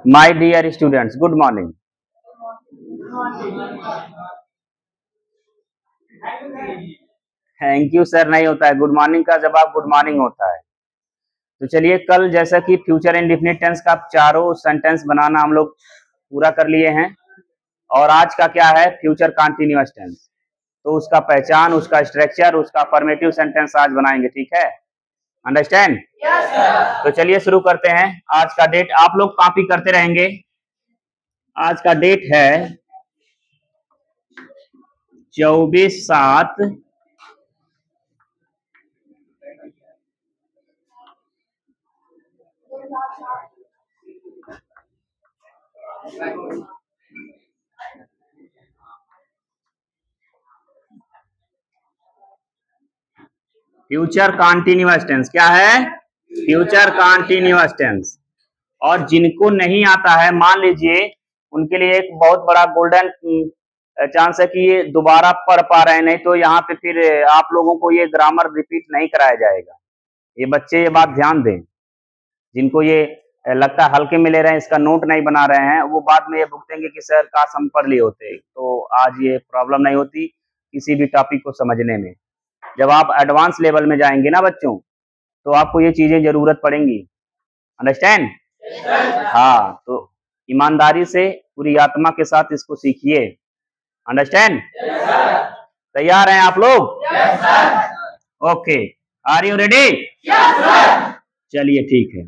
My dear students, good morning. Thank you sir नहीं होता है, गुड मॉर्निंग का जवाब गुड मॉर्निंग होता है। तो चलिए, कल जैसा कि फ्यूचर इंडेफिनिट टेंस का चारों सेंटेंस बनाना हम लोग पूरा कर लिए हैं, और आज का क्या है, फ्यूचर कंटीन्यूअस टेंस। तो उसका पहचान, उसका स्ट्रक्चर, उसका अफर्मेटिव सेंटेंस आज बनाएंगे, ठीक है? अंडरस्टैंड? Yes sir. तो चलिए शुरू करते हैं। आज का डेट आप लोग कॉपी करते रहेंगे। आज का डेट है 24/7 फ्यूचर कंटीन्यूअस टेंस। क्या है? Future continuous tense. और जिनको नहीं आता है, मान लीजिए उनके लिए एक बहुत बड़ा गोल्डन चांस है कि ये दोबारा पढ़ पा रहे हैं, नहीं तो यहाँ पे फिर आप लोगों को ये ग्रामर रिपीट नहीं कराया जाएगा। ये बच्चे ये बात ध्यान दें, जिनको ये लगता है हल्के में ले रहे हैं, इसका नोट नहीं बना रहे हैं, वो बाद में ये भुगतेंगे कि सर काश हम पढ़ लिए होते। तो आज ये प्रॉब्लम नहीं होती किसी भी टॉपिक को समझने में। जब आप एडवांस लेवल में जाएंगे ना बच्चों, तो आपको ये चीजें जरूरत पड़ेंगी। अंडरस्टैंड? हाँ, तो ईमानदारी से पूरी आत्मा के साथ इसको सीखिए। अंडरस्टैंड? तैयार हैं आप लोग? Okay, are you ready? चलिए ठीक है।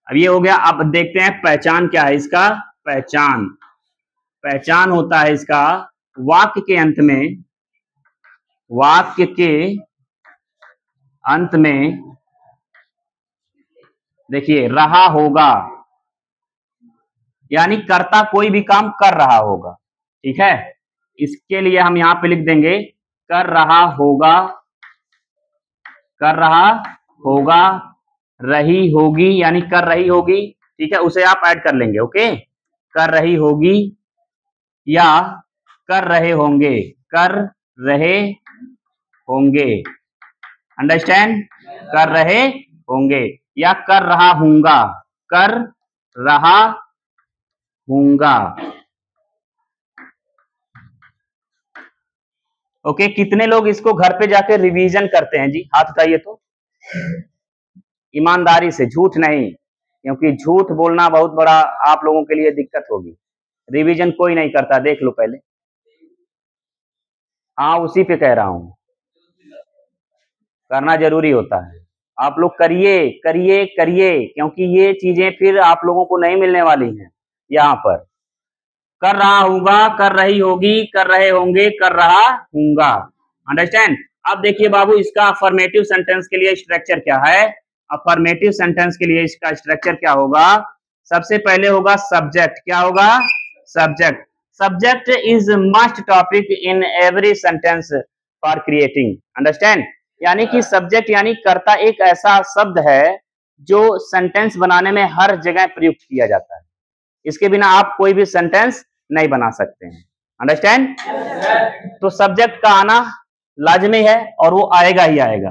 अब ये हो गया। अब देखते हैं पहचान क्या है इसका। पहचान होता है इसका वाक्य के अंत में देखिए रहा होगा, यानी कर्ता कोई भी काम कर रहा होगा। ठीक है, इसके लिए हम यहां पे लिख देंगे कर रहा होगा, रही होगी यानी कर रही होगी। ठीक है, उसे आप ऐड कर लेंगे। ओके, कर रही होगी या कर रहे होंगे। अंडरस्टैंड? कर रहे होंगे या कर रहा हूंगा। ओके, कितने लोग इसको घर पे जाके रिवीजन करते हैं जी? हाथ उठाइए तो। ईमानदारी से, झूठ नहीं, क्योंकि झूठ बोलना बहुत बड़ा आप लोगों के लिए दिक्कत होगी। रिवीजन कोई नहीं करता, देख लो पहले। हाँ, उसी पे कह रहा हूं, करना जरूरी होता है। आप लोग करिए, क्योंकि ये चीजें फिर आप लोगों को नहीं मिलने वाली हैं। यहाँ पर कर रहा होगा, कर रही होगी, कर रहे होंगे, कर रहा हूंगा। अंडरस्टैंड? अब देखिए बाबू, इसका अफर्मेटिव सेंटेंस के लिए स्ट्रक्चर क्या है? अफर्मेटिव सेंटेंस के लिए इसका स्ट्रक्चर क्या होगा? सबसे पहले होगा सब्जेक्ट। क्या होगा? Subject is must topic in every sentence for creating. Understand? यानी कि सब्जेक्ट यानी कर्ता एक ऐसा शब्द है जो सेंटेंस बनाने में हर जगह प्रयुक्त किया जाता है। इसके बिना आप कोई भी सेंटेंस नहीं बना सकते हैं। अंडरस्टैंड? तो सब्जेक्ट का आना लाजमी है और वो आएगा ही आएगा।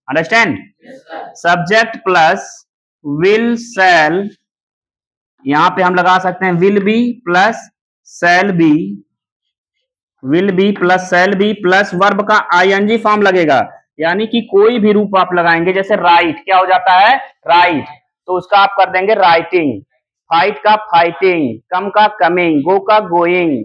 अंडरस्टैंड? सब्जेक्ट प्लस विल शैल, यहां पे हम लगा सकते हैं will be plus shall be plus verb का आईएनजी फॉर्म लगेगा। यानी कि कोई भी रूप आप लगाएंगे, जैसे राइट, क्या हो जाता है? राइट, तो उसका आप कर देंगे राइटिंग। फाइट का फाइटिंग, कम का कमिंग, गो का गोइंग,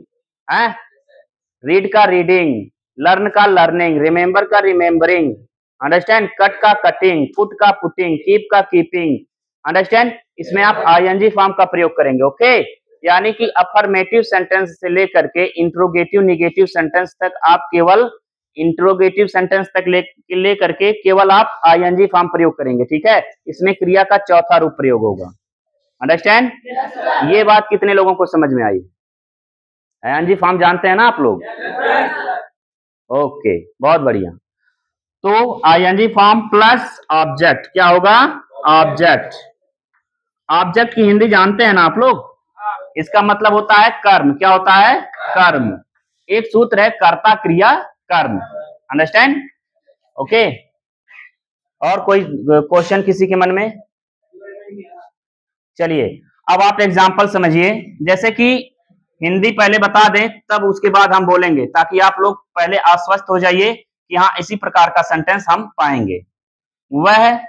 रीड का रीडिंग, लर्न का लर्निंग, रिमेंबर का रिमेंबरिंग। अंडरस्टैंड? कट का कटिंग, पुट का पुटिंग, कीप का कीपिंग। अंडरस्टैंड? इसमें आप आईएनजी फॉर्म का प्रयोग करेंगे। ओके, यानी कि अफर्मेटिव सेंटेंस से लेकर के इंट्रोगेटिव निगेटिव सेंटेंस तक आप केवल इंट्रोगेटिव सेंटेंस तक ले करके केवल आप आईएनजी फॉर्म प्रयोग करेंगे। ठीक है, इसमें क्रिया का चौथा रूप प्रयोग होगा। अंडरस्टैंड? ये बात कितने लोगों को समझ में आई? आईएनजी फॉर्म जानते हैं ना आप लोग? ओके, बहुत बढ़िया। तो आईएनजी फॉर्म प्लस ऑब्जेक्ट क्या होगा? ऑब्जेक्ट की हिंदी जानते हैं ना आप लोग? इसका मतलब होता है कर्म। क्या होता है? कर्म। एक सूत्र है कर्ता क्रिया कर्म। अंडरस्टैंड? ओके, और कोई क्वेश्चन किसी के मन में? चलिए, अब आप एग्जाम्पल समझिए, जैसे कि हिंदी पहले बता दें तब उसके बाद हम बोलेंगे, ताकि आप लोग पहले आश्वस्त हो जाइए कि हाँ इसी प्रकार का सेंटेंस हम पाएंगे। वह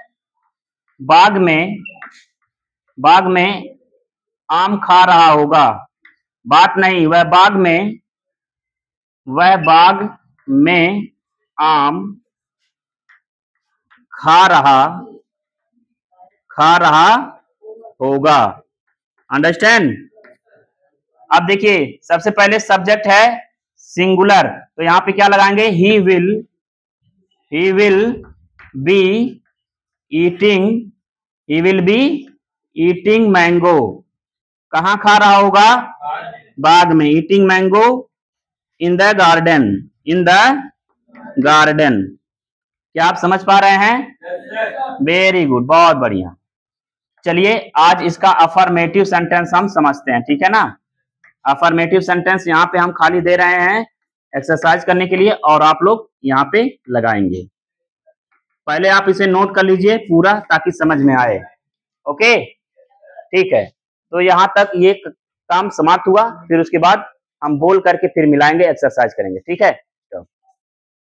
बाग में आम खा रहा होगा। बात नहीं, वह बाग में आम खा रहा होगा। अंडरस्टैंड? अब देखिए, सबसे पहले सब्जेक्ट है सिंगुलर, तो यहां पे क्या लगाएंगे? He will be eating mango. कहां खा रहा होगा? बाग में। Eating mango in the garden. क्या आप समझ पा रहे हैं? वेरी गुड, बहुत बढ़िया। चलिए आज इसका अफर्मेटिव सेंटेंस हम समझते हैं, ठीक है ना। अफर्मेटिव सेंटेंस यहाँ पे हम खाली दे रहे हैं एक्सरसाइज करने के लिए, और आप लोग यहाँ पे लगाएंगे। पहले आप इसे नोट कर लीजिए पूरा, ताकि समझ में आए। ओके, ठीक है। तो यहाँ तक ये काम समाप्त हुआ, फिर उसके बाद हम बोल करके फिर मिलाएंगे, एक्सरसाइज करेंगे, ठीक है।